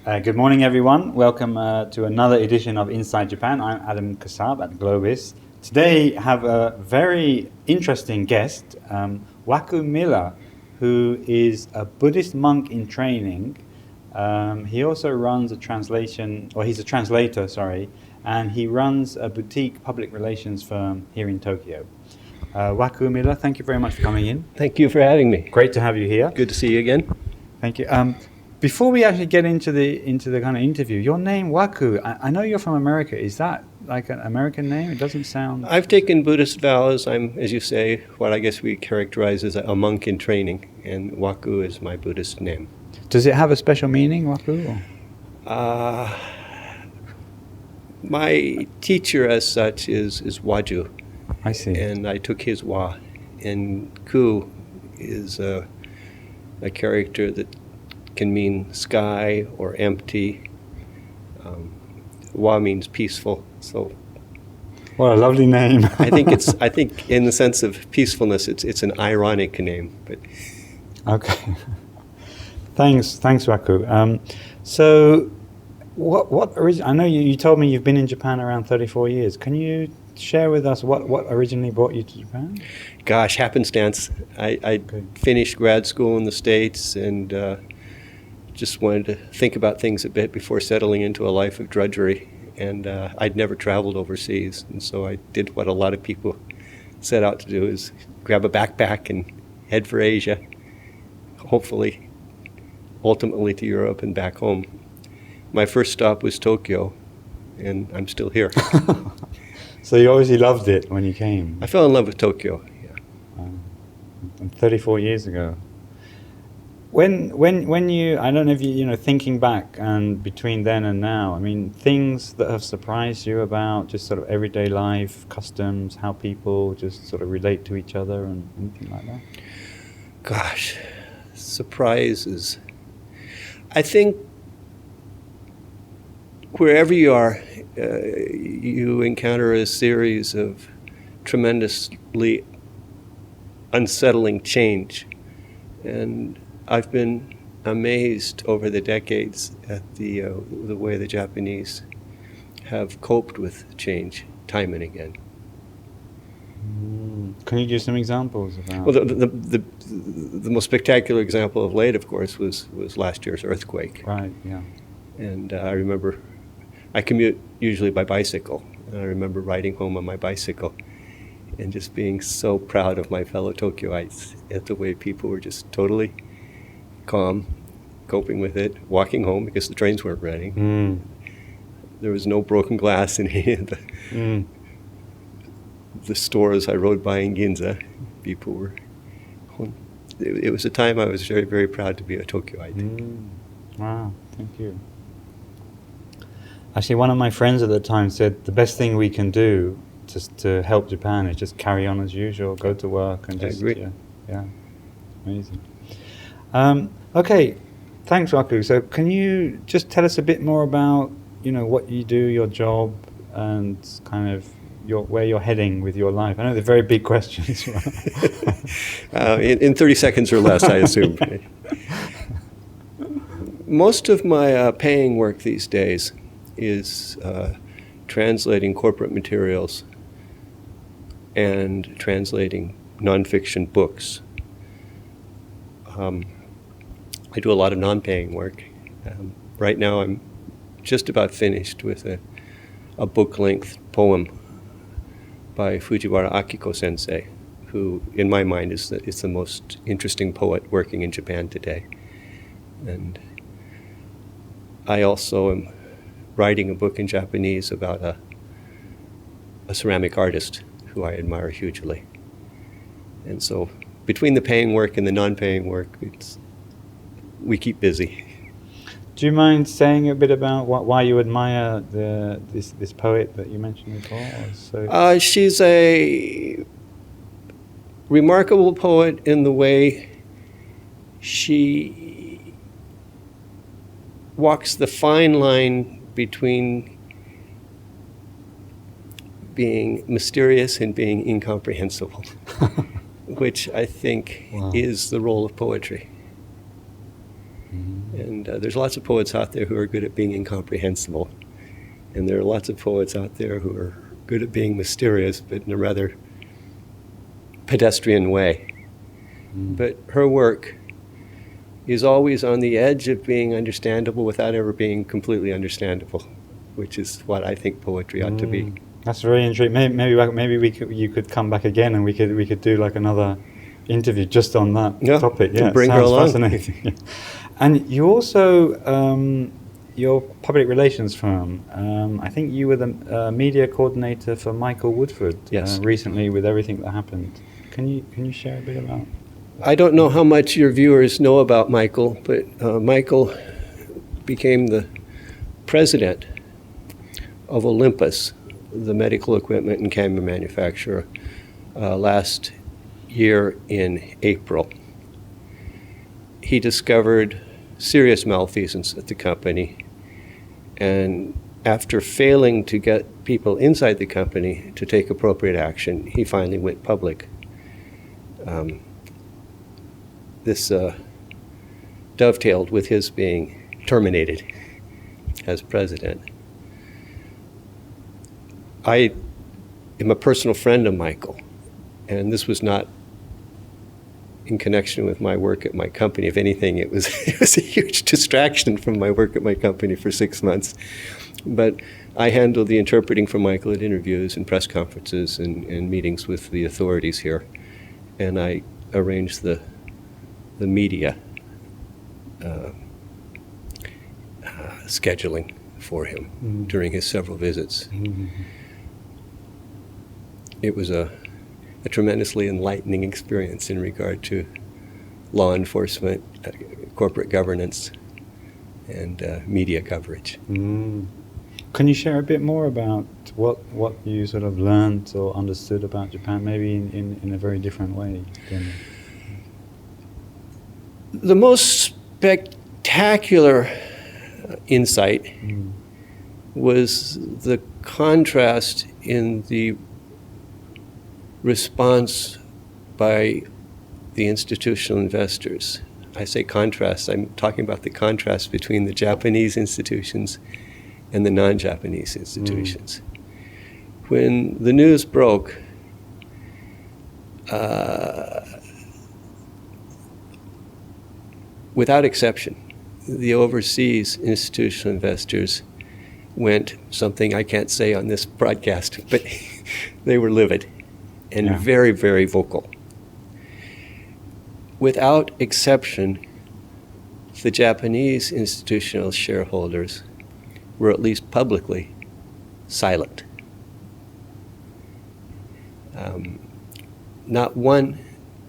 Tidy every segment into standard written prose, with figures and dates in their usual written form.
Good morning, everyone. Welcome to another edition of Inside Japan. I'm Adam Kassab at GLOBIS. Today, I have a very interesting guest, Waku Miller, who is a Buddhist monk in training. He also runs a he's a translator, and he runs a boutique public relations firm here in Tokyo. Waku Miller, thank you very much for coming in. Thank you for having me. Great to have you here. Good to see you again. Thank you. Before we actually get into the kind of interview, your name Waku, I know you're from America. Is that like an American name? It doesn't sound... I've taken Buddhist vows. I'm, as you say, what I guess we characterize as a monk in training, and Waku is my Buddhist name. Does it have a special meaning, Waku? My teacher as such is Waju. I see. And I took his Wa. And Ku is a character that can mean sky or empty. Wa means peaceful. So, what a lovely name! I think in the sense of peacefulness, it's an ironic name. But okay, thanks, Waku. So, what I know you told me you've been in Japan around 34 years. Can you share with us what originally brought you to Japan? Gosh, happenstance. I finished grad school in the States and just wanted to think about things a bit before settling into a life of drudgery. And I'd never traveled overseas, and so I did what a lot of people set out to do, is grab a backpack and head for Asia, hopefully, ultimately to Europe and back home. My first stop was Tokyo, and I'm still here. So you obviously loved it when you came. I fell in love with Tokyo, yeah. 34 years ago. When you, I don't know if you thinking back and between then and now, I mean, things that have surprised you about just sort of everyday life, customs, how people just sort of relate to each other and anything like that? Gosh, surprises. I think wherever you are, you encounter a series of tremendously unsettling change. And I've been amazed over the decades at the way the Japanese have coped with change time and again. Can you give some examples of that? Well, the most spectacular example of late, of course, was last year's earthquake. Right, yeah. And I remember, I commute usually by bicycle, and I remember riding home on my bicycle and just being so proud of my fellow Tokyoites at the way people were just totally calm, coping with it, walking home because the trains weren't running. There was no broken glass in any of the stores I rode by in Ginza. People were home. It was a time I was very, very proud to be a Tokyoite. Wow, thank you. Actually, one of my friends at the time said the best thing we can do just to help Japan is just carry on as usual, go to work and just... I agree. Yeah, amazing. Okay, thanks, Waku. So can you just tell us a bit more about, what you do, your job, and kind of where you're heading with your life? I know they're very big questions. In 30 seconds or less, I assume. Most of my paying work these days is translating corporate materials and translating nonfiction books. I do a lot of non-paying work. Right now I'm just about finished with a book-length poem by Fujiwara Akiko sensei, who in my mind is the most interesting poet working in Japan today. And I also am writing a book in Japanese about a ceramic artist who I admire hugely. And so between the paying work and the non-paying work, we keep busy. Do you mind saying a bit about why you admire this poet that you mentioned before? She's a remarkable poet in the way she walks the fine line between being mysterious and being incomprehensible, which I think is the role of poetry. Mm-hmm. And there's lots of poets out there who are good at being incomprehensible. And there are lots of poets out there who are good at being mysterious, but in a rather pedestrian way. But her work is always on the edge of being understandable without ever being completely understandable, which is what I think poetry ought to be. That's very intriguing. Maybe you could come back again, and we could do like another interview just on that topic. Yeah, bring her along. Fascinating. And you also your public relations firm. I think you were the media coordinator for Michael Woodford. Yes. Recently, with everything that happened. Can you share a bit about? I don't know how much your viewers know about Michael, but Michael became the president of Olympus, the medical equipment and camera manufacturer, last year in April. He discovered serious malfeasance at the company, and after failing to get people inside the company to take appropriate action, he finally went public. This dovetailed with his being terminated as president. I am a personal friend of Michael, and this was not in connection with my work at my company. If anything, it was a huge distraction from my work at my company for 6 months. But I handled the interpreting for Michael at interviews and press conferences and meetings with the authorities here, and I arranged the media scheduling for him during his several visits. It was a tremendously enlightening experience in regard to law enforcement, corporate governance, and media coverage. Can you share a bit more about what you sort of learned or understood about Japan, maybe in a very different way? The most spectacular insight was the contrast in the response by the institutional investors. I say contrast, I'm talking about the contrast between the Japanese institutions and the non-Japanese institutions. When the news broke, without exception, the overseas institutional investors went, something I can't say on this broadcast, but they were livid and very, very vocal. Without exception, the Japanese institutional shareholders were at least publicly silent. Not one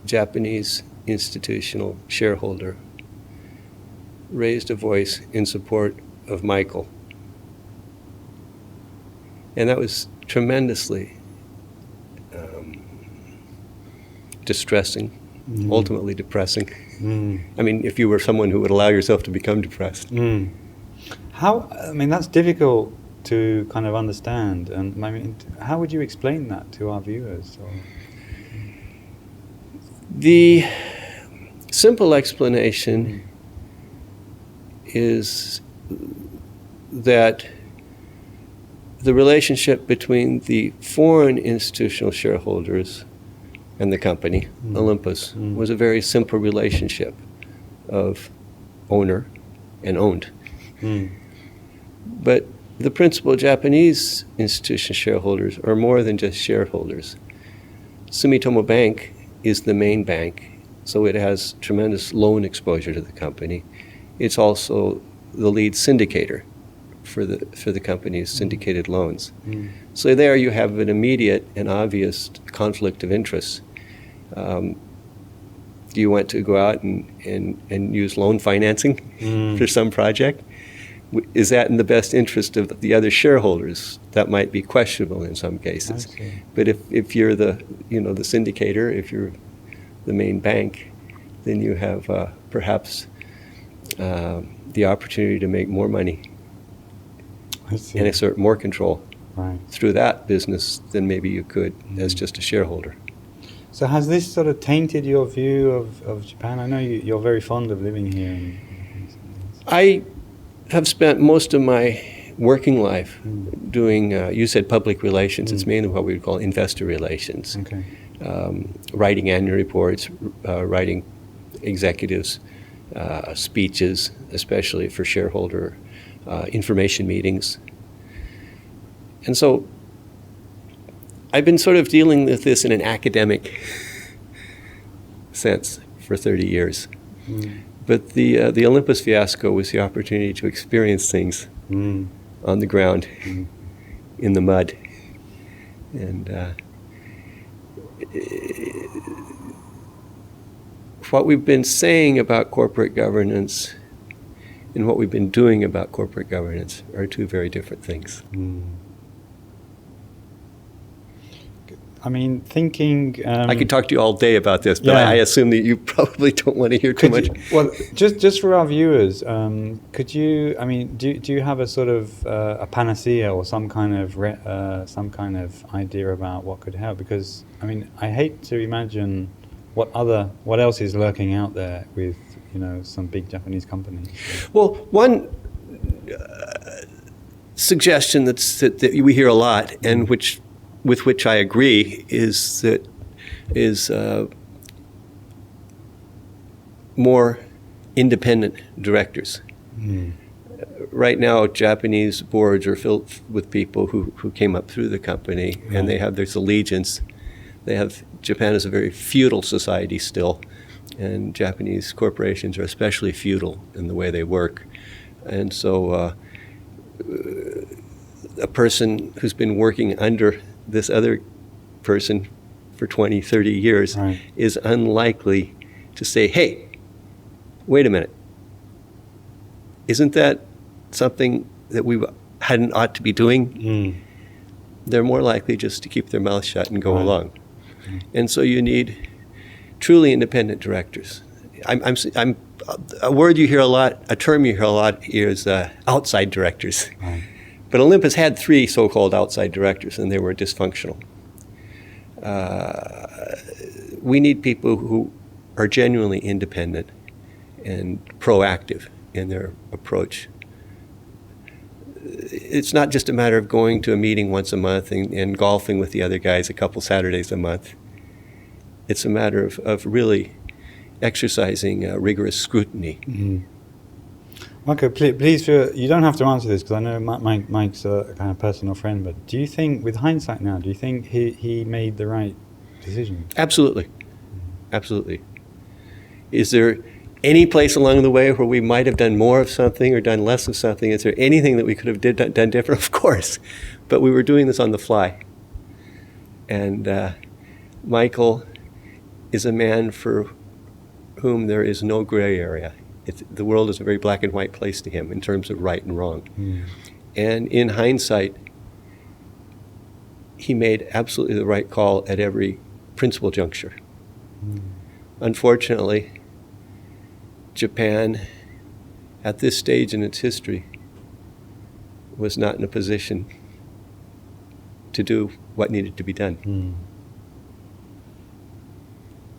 Japanese institutional shareholder raised a voice in support of Michael. And that was tremendously distressing, ultimately depressing. I mean, if you were someone who would allow yourself to become depressed. That's difficult to kind of understand. And I mean, how would you explain that to our viewers? The simple explanation is that the relationship between the foreign institutional shareholders and the company, Olympus, was a very simple relationship of owner and owned. But the principal Japanese institutional shareholders are more than just shareholders. Sumitomo Bank is the main bank, so it has tremendous loan exposure to the company. It's also the lead syndicator for the company's syndicated loans. So there you have an immediate and obvious conflict of interest. Do you want to go out and use loan financing for some project? Is that in the best interest of the other shareholders? That might be questionable in some cases. But if you're the syndicator, if you're the main bank, then you have perhaps the opportunity to make more money and exert more control through that business than maybe you could as just a shareholder. So has this sort of tainted your view of Japan? I know you're very fond of living here. I have spent most of my working life doing, you said public relations, it's mainly what we would call investor relations. Okay. Writing annual reports, writing executives' speeches, especially for shareholder information meetings. And so I've been sort of dealing with this in an academic sense for 30 years. But the Olympus fiasco was the opportunity to experience things on the ground, in the mud. And what we've been saying about corporate governance and what we've been doing about corporate governance are two very different things. I mean, thinking... I could talk to you all day about this, but Yeah. I assume that you probably don't want to hear too much. Well, just for our viewers, could you? I mean, do you have a sort of a panacea or some kind of idea about what could help? Because I mean, I hate to imagine what else is lurking out there with some big Japanese companies. Well, one suggestion that we hear a lot, and with which I agree, is more independent directors. Right now, Japanese boards are filled with people who came up through the company, and they have this allegiance. Japan is a very feudal society still, and Japanese corporations are especially feudal in the way they work. And so a person who's been working under this other person for 20, 30 years is unlikely to say, hey, wait a minute, isn't that something that we hadn't ought to be doing? They're more likely just to keep their mouth shut and go along. And so you need truly independent directors. A word you hear a lot, a term you hear a lot is outside directors. But Olympus had 3 so-called outside directors, and they were dysfunctional. We need people who are genuinely independent and proactive in their approach. It's not just a matter of going to a meeting once a month and golfing with the other guys a couple Saturdays a month. It's a matter of really exercising rigorous scrutiny. Okay, please, you don't have to answer this because I know Mike's a kind of personal friend, but do you think, with hindsight now, do you think he made the right decision? Absolutely. Absolutely. Is there any place along the way where we might have done more of something or done less of something? Is there anything that we could have done different? Of course. But we were doing this on the fly. And Michael is a man for whom there is no gray area. The world is a very black and white place to him in terms of right and wrong. And in hindsight, he made absolutely the right call at every principal juncture. Unfortunately, Japan, at this stage in its history, was not in a position to do what needed to be done.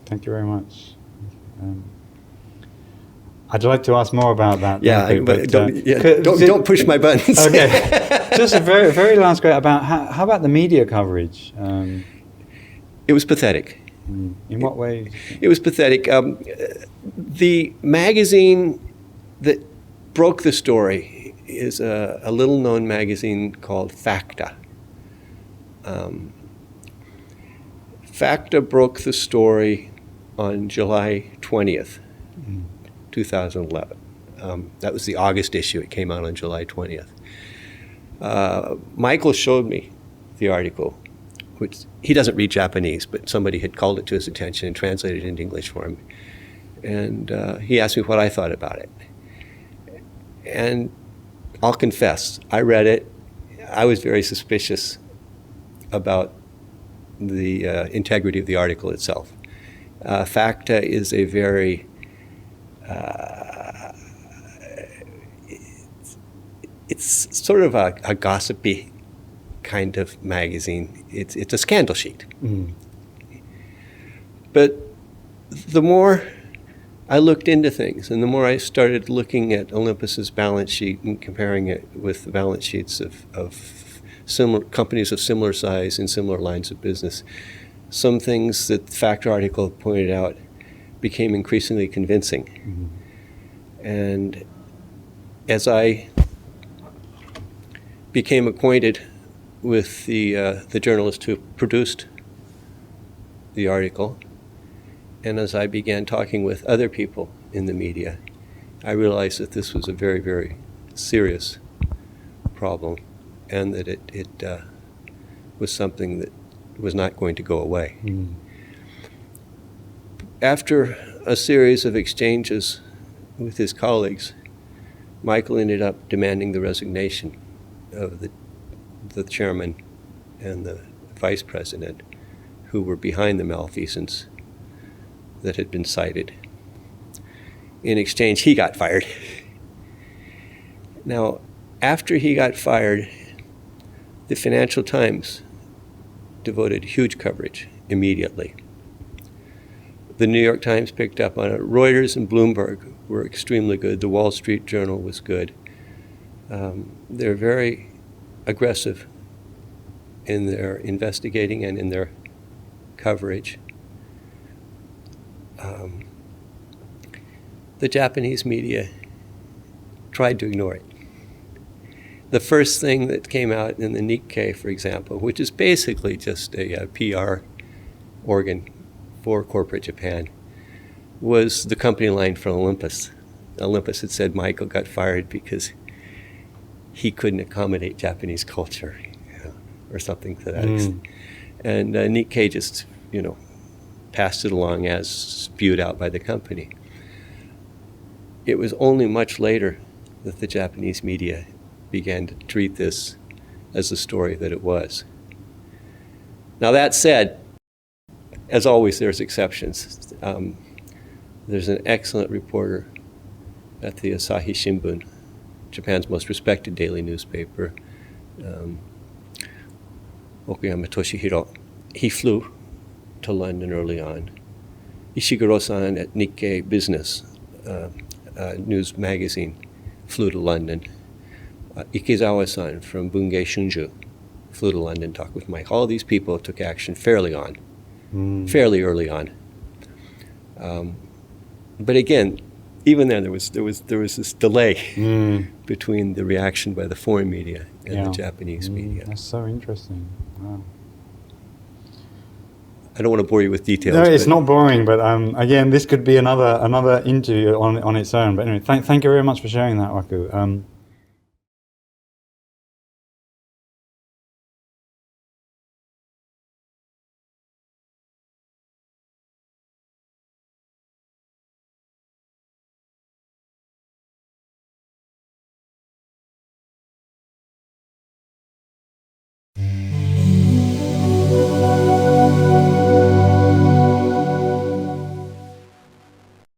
Thank you very much. I'd like to ask more about that. Yeah, but don't push my buttons. Okay. Just a very, very last question about how about the media coverage? It was pathetic. In what way? It was pathetic. The magazine that broke the story is a little-known magazine called Facta. Facta broke the story on July 20th. 2011. That was the August issue. It came out on July 20th. Michael showed me the article, which he doesn't read Japanese, but somebody had called it to his attention and translated it into English for him. And he asked me what I thought about it. And I'll confess, I read it. I was very suspicious about the integrity of the article itself. Facta is a very it's sort of a gossipy kind of magazine. It's a scandal sheet. But the more I looked into things, and the more I started looking at Olympus's balance sheet and comparing it with the balance sheets of similar companies of similar size in similar lines of business, some things that the Factor article pointed out became increasingly convincing. Mm-hmm. And as I became acquainted with the journalist who produced the article, and as I began talking with other people in the media, I realized that this was a very, very serious problem, and that it was something that was not going to go away. Mm. After a series of exchanges with his colleagues, Michael ended up demanding the resignation of the chairman and the vice president who were behind the malfeasance that had been cited. In exchange, he got fired. Now, after he got fired, the Financial Times devoted huge coverage immediately. The New York Times picked up on it. Reuters and Bloomberg were extremely good. The Wall Street Journal was good. They're very aggressive in their investigating and in their coverage. The Japanese media tried to ignore it. The first thing that came out in the Nikkei, for example, which is basically just a PR organ for corporate Japan, was the company line from Olympus. Olympus had said Michael got fired because he couldn't accommodate Japanese culture, or something to that extent. And Nikkei just, passed it along as spewed out by the company. It was only much later that the Japanese media began to treat this as the story that it was. Now, that said, as always, there's exceptions. There's an excellent reporter at the Asahi Shimbun, Japan's most respected daily newspaper, Okuyama Toshihiro. He flew to London early on. Ishiguro-san at Nikkei Business news magazine flew to London. Ikezawa-san from Bungei Shunju flew to London, talked with Mike. All these people took action fairly early on. But again, even then there was this delay between the reaction by the foreign media and the Japanese media. That's so interesting. Wow. I don't want to bore you with details. No, it's not boring, but again, this could be another interview on its own. But anyway, thank you very much for sharing that, Waku.